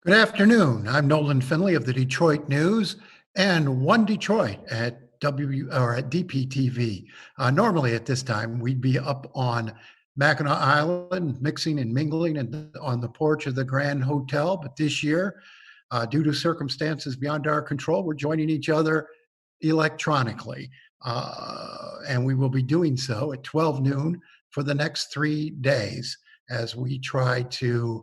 Good afternoon. I'm Nolan Finley of the Detroit News and One Detroit at DPTV. Normally at this time, we'd be up on Mackinac Island, mixing and mingling on the porch of the Grand Hotel. But this year, due to circumstances beyond our control, we're joining each other electronically. And we will be doing so at 12 noon for the next 3 days as we try to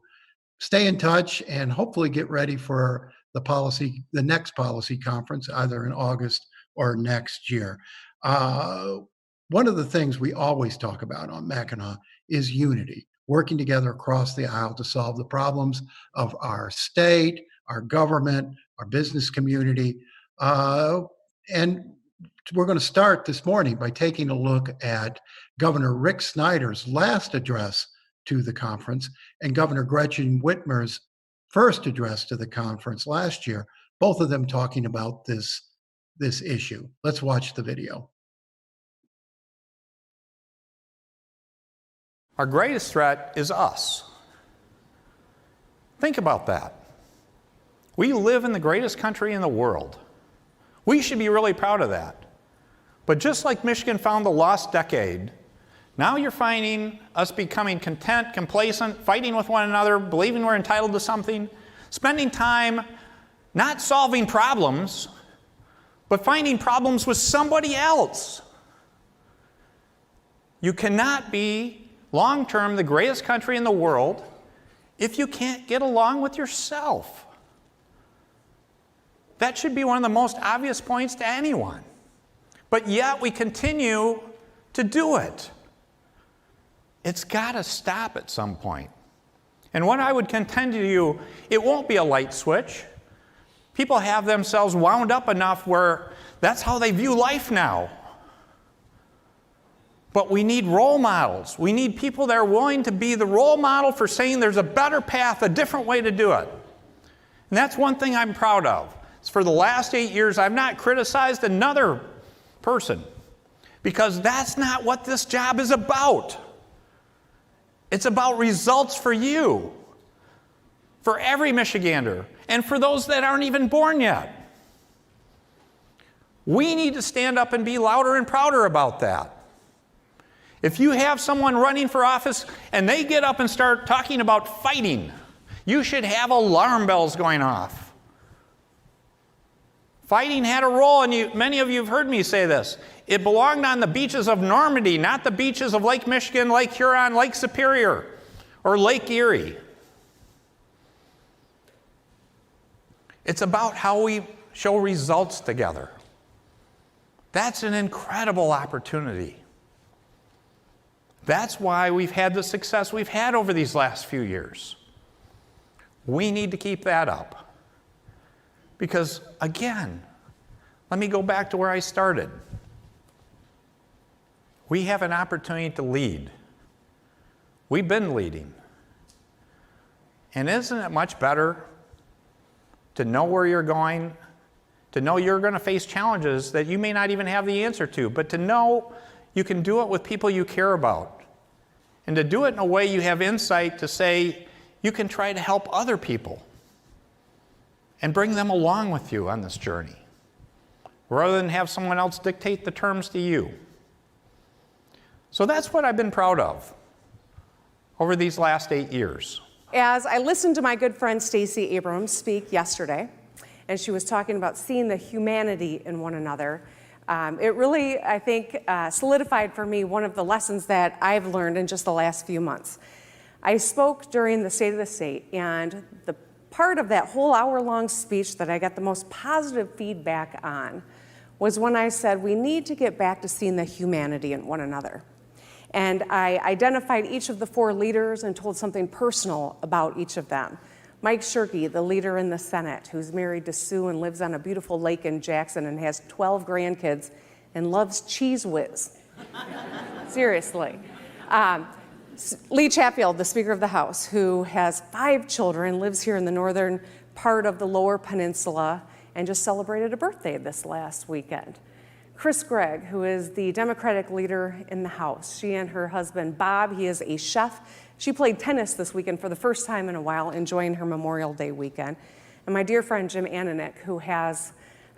stay in touch and hopefully get ready for the next policy conference, either in August or next year. One of the things we always talk about on Mackinac is unity, working together across the aisle to solve the problems of our state, our government, our business community. And we're going to start this morning by taking a look at Governor Rick Snyder's last address to the conference and Governor Gretchen Whitmer's first address to the conference last year, both of them talking about this issue. Let's watch the video. Our greatest threat is us. Think about that. We live in the greatest country in the world. We should be really proud of that. But just like Michigan found the lost decade, now you're finding us becoming content, complacent, fighting with one another, believing we're entitled to something, spending time not solving problems, but finding problems with somebody else. You cannot be long-term the greatest country in the world if you can't get along with yourself. That should be one of the most obvious points to anyone. But yet we continue to do it. It's got to stop at some point. And what I would contend to you, it won't be a light switch. People have themselves wound up enough where that's how they view life now. But we need role models. We need people that are willing to be the role model for saying there's a better path, a different way to do it. And that's one thing I'm proud of. It's for the last 8 years, I've not criticized another person because that's not what this job is about. It's about results for you, for every Michigander, and for those that aren't even born yet. We need to stand up and be louder and prouder about that. If you have someone running for office and they get up and start talking about fighting, you should have alarm bells going off. Fighting had a role, and many of you have heard me say this. It belonged on the beaches of Normandy, not the beaches of Lake Michigan, Lake Huron, Lake Superior, or Lake Erie. It's about how we show results together. That's an incredible opportunity. That's why we've had the success we've had over these last few years. We need to keep that up. Because, again, let me go back to where I started. We have an opportunity to lead. We've been leading. And isn't it much better to know where you're going, to know you're going to face challenges that you may not even have the answer to, but to know you can do it with people you care about, and to do it in a way you have insight to say you can try to help other people and bring them along with you on this journey, rather than have someone else dictate the terms to you. So that's what I've been proud of over these last 8 years. As I listened to my good friend Stacey Abrams speak yesterday, and she was talking about seeing the humanity in one another, it really, I think, solidified for me one of the lessons that I've learned in just the last few months. I spoke during the State of the State, and the part of that whole hour-long speech that I got the most positive feedback on was when I said we need to get back to seeing the humanity in one another. And I identified each of the 4 leaders and told something personal about each of them. Mike Shirkey, the leader in the Senate, who's married to Sue and lives on a beautiful lake in Jackson and has 12 grandkids and loves Cheese Whiz. Seriously. Lee Chatfield, the Speaker of the House, who has 5 children, lives here in the northern part of the Lower Peninsula, and just celebrated a birthday this last weekend. Chris Gregg, who is the Democratic leader in the House. She and her husband, Bob, he is a chef She played tennis this weekend for the first time in a while, enjoying her Memorial Day weekend. And my dear friend Jim Ananick, who has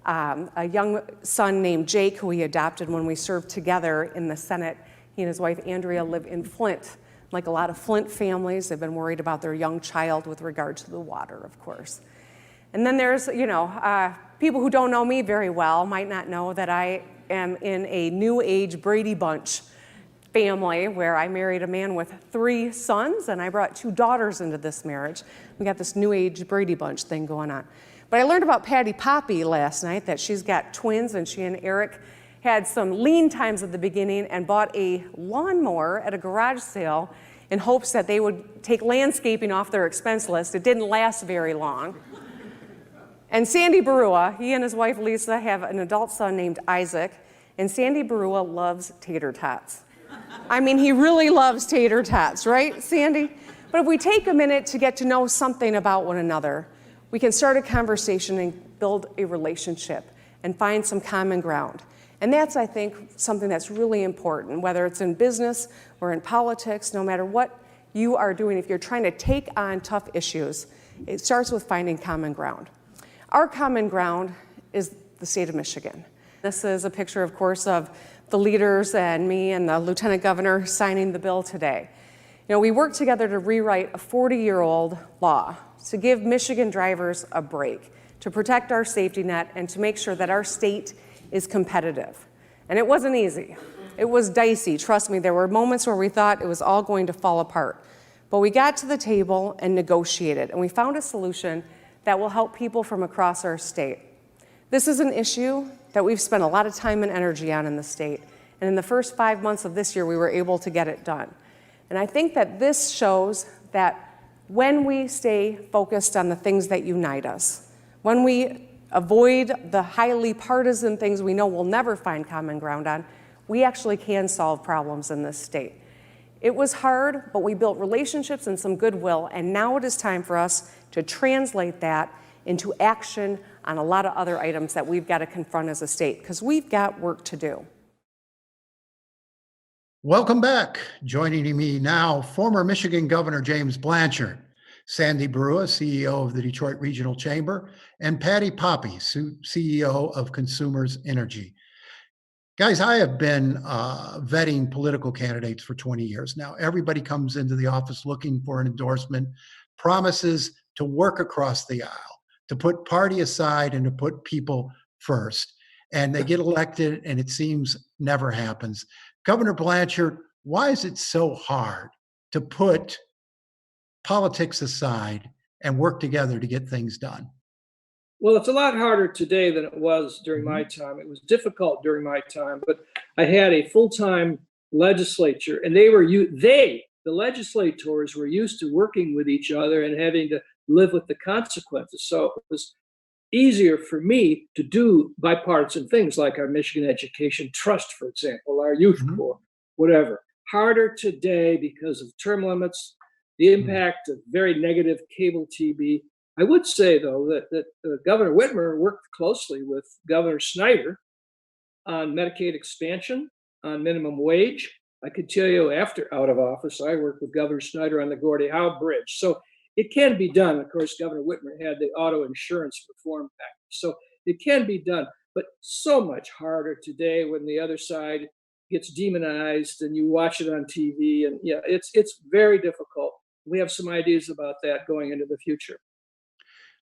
a young son named Jake, who he adopted when we served together in the Senate. He and his wife Andrea live in Flint. Like a lot of Flint families, they've been worried about their young child with regard to the water, of course. And then there's, people who don't know me very well might not know that I am in a New Age Brady Bunch family where I married a man with 3 sons and I brought 2 daughters into this marriage. We got this New Age Brady Bunch thing going on. But I learned about Patti Poppe last night, that she's got twins, and she and Eric had some lean times at the beginning and bought a lawnmower at a garage sale in hopes that they would take landscaping off their expense list. It didn't last very long. And Sandy Baruah, he and his wife Lisa have an adult son named Isaac, and Sandy Baruah loves tater tots. I mean, he really loves tater tots, right, Sandy? But if we take a minute to get to know something about one another, we can start a conversation and build a relationship and find some common ground. And that's, I think, something that's really important, whether it's in business or in politics, no matter what you are doing. If you're trying to take on tough issues, it starts with finding common ground. Our common ground is the state of Michigan. This is a picture, of course, of the leaders and me and the Lieutenant Governor signing the bill today. We worked together to rewrite a 40-year-old law to give Michigan drivers a break, to protect our safety net, and to make sure that our state is competitive. And it wasn't easy. It was dicey. Trust me, there were moments where we thought it was all going to fall apart. But we got to the table and negotiated, and we found a solution that will help people from across our state. This is an issue that we've spent a lot of time and energy on in the state, and in the first 5 months of this year, we were able to get it done. And I think that this shows that when we stay focused on the things that unite us, when we avoid the highly partisan things we know we'll never find common ground on, we actually can solve problems in this state. It was hard, but we built relationships and some goodwill, and now it is time for us to translate that into action on a lot of other items that we've got to confront as a state, because we've got work to do. Welcome back. Joining me now, former Michigan Governor James Blanchard, Sandy Baruah, CEO of the Detroit Regional Chamber, and Patti Poppe, CEO of Consumers Energy. Guys, I have been vetting political candidates for 20 years now. Everybody comes into the office looking for an endorsement, promises to work across the aisle, to put party aside and to put people first. And they get elected and it seems never happens. Governor Blanchard, why is it so hard to put politics aside and work together to get things done? Well, it's a lot harder today than it was during my time. It was difficult during my time, but I had a full-time legislature, and the legislators were used to working with each other and having to live with the consequences. So it was easier for me to do bipartisan things like our Michigan Education Trust, for example, our youth corps, whatever. Harder today because of term limits, the impact of very negative cable TV. I would say, though, that Governor Whitmer worked closely with Governor Snyder on Medicaid expansion, on minimum wage. I could tell you after out of office, I worked with Governor Snyder on the Gordie Howe Bridge. So it can be done. Of course, Governor Whitmer had the auto insurance reform package. So it can be done, but so much harder today when the other side gets demonized and you watch it on TV. And yeah, it's very difficult. We have some ideas about that going into the future.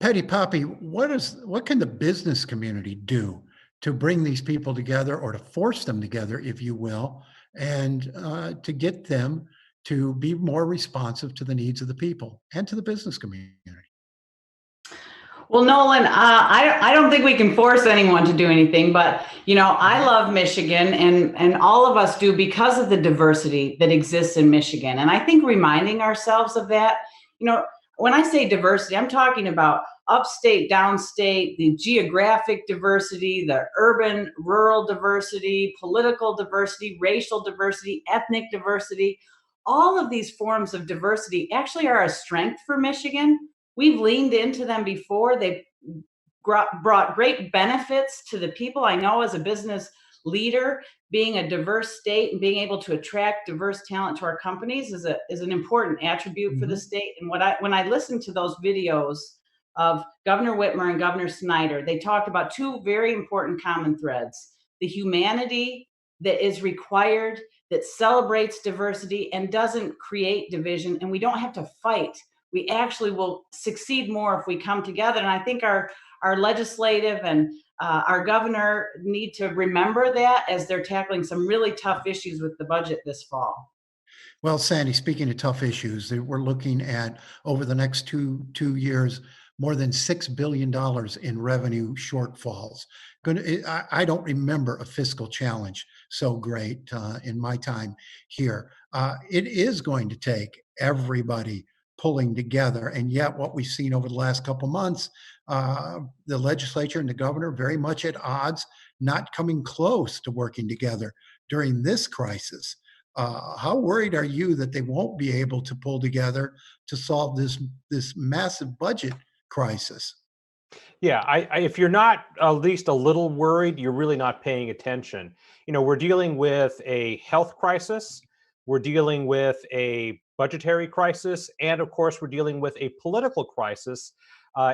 Patti Poppe, what can the business community do to bring these people together, or to force them together, if you will, and to get them to be more responsive to the needs of the people and to the business community? Well, Nolan, I don't think we can force anyone to do anything, but I love Michigan, and all of us do, because of the diversity that exists in Michigan. And I think reminding ourselves of that, when I say diversity, I'm talking about upstate, downstate, the geographic diversity, the urban, rural diversity, political diversity, racial diversity, ethnic diversity. All of these forms of diversity actually are a strength for Michigan. We've leaned into them before. They've brought great benefits to the people. I know as a business leader, being a diverse state and being able to attract diverse talent to our companies is an important attribute for the state. And when I listened to those videos of Governor Whitmer and Governor Snyder, they talked about two very important common threads: the humanity that is required, that celebrates diversity and doesn't create division. And we don't have to fight. We actually will succeed more if we come together. And I think our legislative and our governor need to remember that as they're tackling some really tough issues with the budget this fall. Well, Sandy, speaking of tough issues, we're looking at over the next two years, more than $6 billion in revenue shortfalls. I don't remember a fiscal challenge so great in my time here. It is going to take everybody pulling together. And yet what we've seen over the last couple months, the legislature and the governor very much at odds, not coming close to working together during this crisis. How worried are you that they won't be able to pull together to solve this massive budget crisis? Yeah, if you're not at least a little worried, you're really not paying attention. You know, we're dealing with a health crisis, we're dealing with a budgetary crisis, and of course, we're dealing with a political crisis.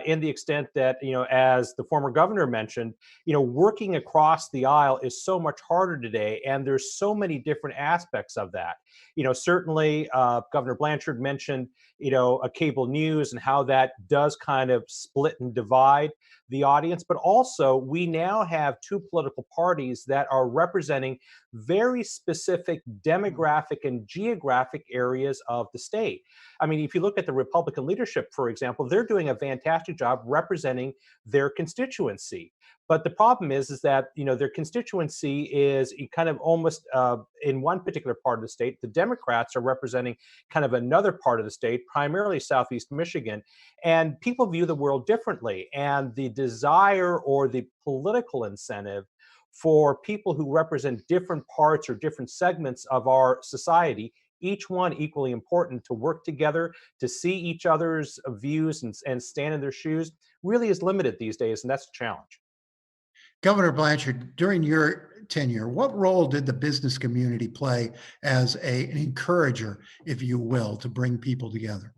In the extent that, you know, as the former governor mentioned, you know, working across the aisle is so much harder today, and there's so many different aspects of that. You know, certainly Governor Blanchard mentioned, you know, a cable news and how that does kind of split and divide the audience, but also we now have two political parties that are representing very specific demographic and geographic areas of the state. I mean, if you look at the Republican leadership, for example, they're doing a fantastic job representing their constituency. But the problem is that, you know, their constituency is kind of almost in one particular part of the state. The Democrats are representing kind of another part of the state, primarily Southeast Michigan. And people view the world differently. And the desire or the political incentive for people who represent different parts or different segments of our society, each one equally important, to work together, to see each other's views and stand in their shoes, really is limited these days, and that's a challenge. Governor Blanchard, during your tenure, what role did the business community play as an encourager, if you will, to bring people together?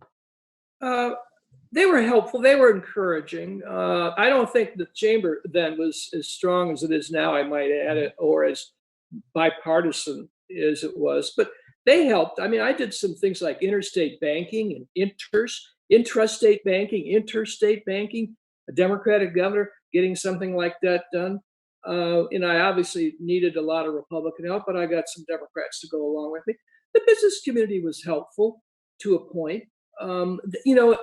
They were helpful. They were encouraging. I don't think the chamber then was as strong as it is now, I might add it, or as bipartisan as it was, but they helped. I mean, I did some things like interstate banking and intrastate banking, interstate banking, a Democratic governor getting something like that done. And I obviously needed a lot of Republican help, but I got some Democrats to go along with me. The business community was helpful to a point. You know,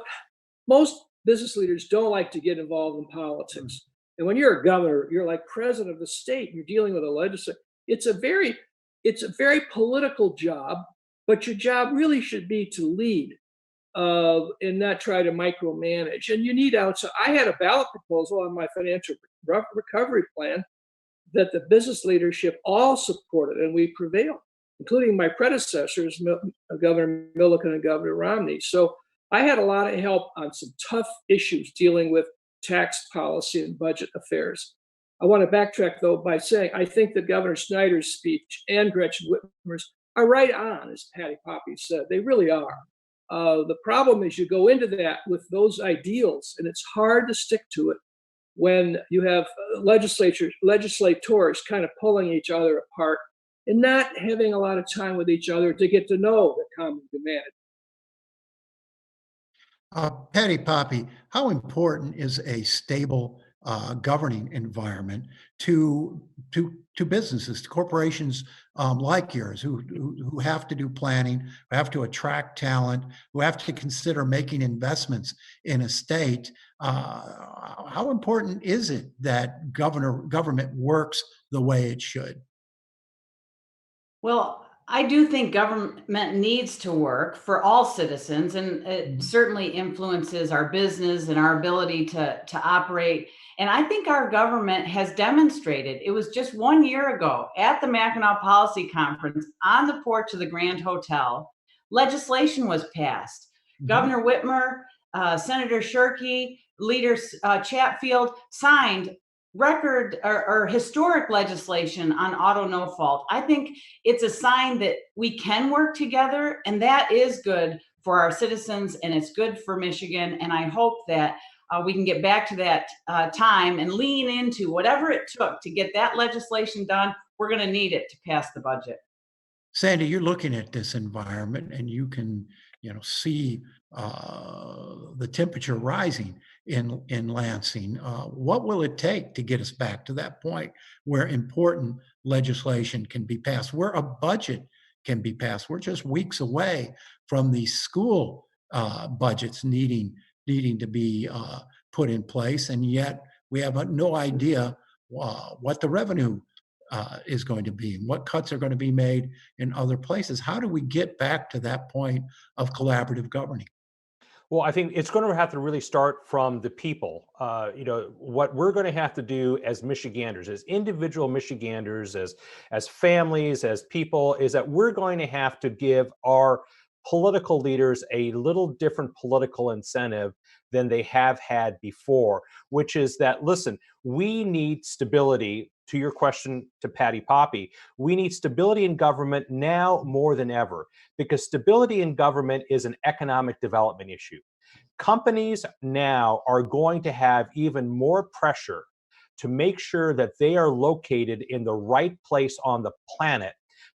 most business leaders don't like to get involved in politics. And when you're a governor, you're like president of the state, you're dealing with a legislature. It's a very political job, but your job really should be to lead and not try to micromanage. And you need outside. I had a ballot proposal on my financial recovery plan that the business leadership all supported, and we prevailed, including my predecessors, Governor Milliken and Governor Romney. So I had a lot of help on some tough issues dealing with tax policy and budget affairs. I want to backtrack, though, by saying I think that Governor Snyder's speech and Gretchen Whitmer's are right on, as Patti Poppe said. They really are. The problem is you go into that with those ideals, and it's hard to stick to it when you have legislators kind of pulling each other apart and not having a lot of time with each other to get to know the common humanity. Patti Poppe, how important is a stable governing environment to businesses, to corporations like yours, who have to do planning, who have to attract talent, who have to consider making investments in a state? How important is it that government works the way it should? Well, I do think government needs to work for all citizens, and it certainly influences our business and our ability to operate. And I think our government has demonstrated. It was just 1 year ago at the Mackinac Policy Conference on the porch of the Grand Hotel, legislation was passed. Governor Whitmer, Senator Shirkey, Leader Chatfield signed record or historic legislation on auto no fault. I think it's a sign that we can work together, and that is good for our citizens and it's good for Michigan. And I hope that we can get back to that time and lean into whatever it took to get that legislation done. We're going to need it to pass the budget. Sandy, you're looking at this environment and you can, see the temperature rising in Lansing. What will it take to get us back to that point where important legislation can be passed, where a budget can be passed? We're just weeks away from the school budgets needing to be put in place, and yet we have no idea what the revenue is going to be and what cuts are going to be made in other places. How do we get back to that point of collaborative governing? Well, I think it's going to have to really start from the people. What we're going to have to do as Michiganders, as individual Michiganders, as families, as people, is that we're going to have to give our political leaders a little different political incentive than they have had before, which is that, listen, we need stability. To your question to Patti Poppe, we need stability in government now more than ever, because stability in government is an economic development issue. Companies now are going to have even more pressure to make sure that they are located in the right place on the planet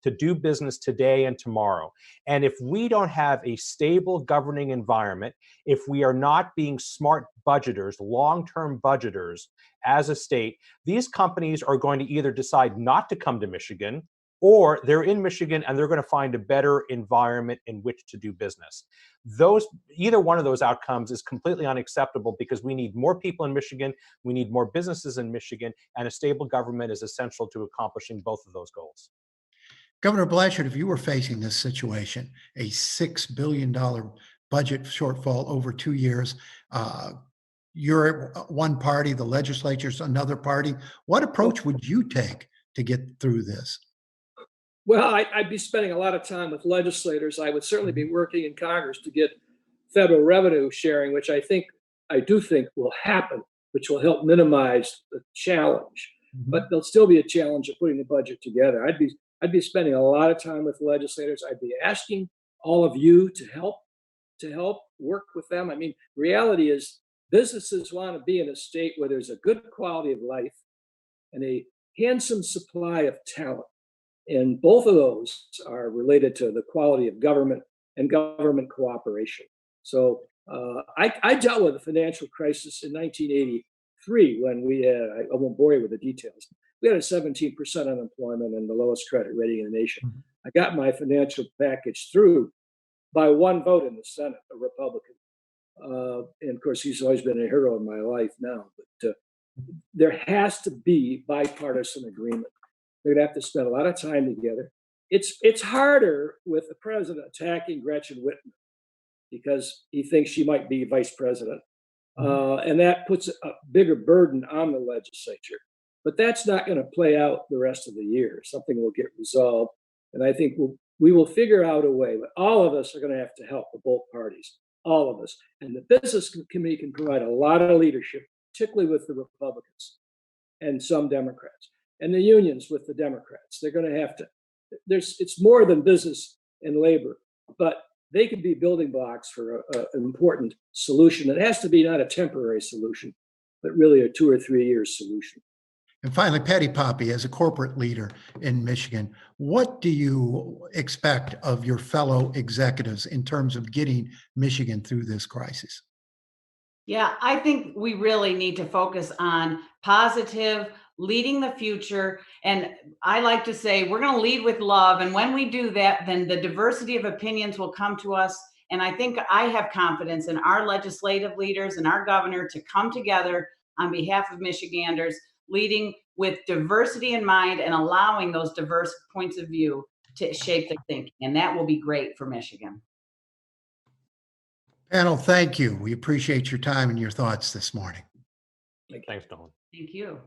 to do business today and tomorrow. And if we don't have a stable governing environment, if we are not being smart budgeters, long-term budgeters as a state, these companies are going to either decide not to come to Michigan, or they're in Michigan and they're going to find a better environment in which to do business. Either one of those outcomes is completely unacceptable, because we need more people in Michigan, we need more businesses in Michigan, and a stable government is essential to accomplishing both of those goals. Governor Blanchard, if you were facing this situation, a $6 billion budget shortfall over 2 years, you're one party, the legislature's another party. What approach would you take to get through this? Well, I'd be spending a lot of time with legislators. I would certainly be working in Congress to get federal revenue sharing, which I do think will happen, which will help minimize the challenge. But there'll still be a challenge of putting the budget together. I'd be spending a lot of time with legislators. I'd be asking all of you to help work with them. I mean, reality is businesses want to be in a state where there's a good quality of life and a handsome supply of talent. And both of those are related to the quality of government and government cooperation. So I dealt with the financial crisis in 1983 when we had, I won't bore you with the details, we had a 17% unemployment and the lowest credit rating in the nation. I got my financial package through by one vote in the Senate, a Republican. And of course, he's always been a hero in my life now. But there has to be bipartisan agreement. They're going to have to spend a lot of time together. It's harder with the president attacking Gretchen Whitmer because he thinks she might be vice president. And that puts a bigger burden on the legislature. But that's not going to play out the rest of the year. Something will get resolved. And I think we will figure out a way. But all of us are going to have to help the both parties, all of us. And the Business Committee can provide a lot of leadership, particularly with the Republicans and some Democrats, and the unions with the Democrats. They're going to have to, it's more than business and labor, but they can be building blocks for an important solution. It has to be not a temporary solution, but really a 2 or 3 year solution. And finally, Patti Poppe, as a corporate leader in Michigan, what do you expect of your fellow executives in terms of getting Michigan through this crisis? Yeah, I think we really need to focus on positive, leading the future. And I like to say we're going to lead with love. And when we do that, then the diversity of opinions will come to us. And I think I have confidence in our legislative leaders and our governor to come together on behalf of Michiganders, leading with diversity in mind and allowing those diverse points of view to shape the thinking. And that will be great for Michigan. Panel, thank you. We appreciate your time and your thoughts this morning. Thanks, Nolan. Thank you.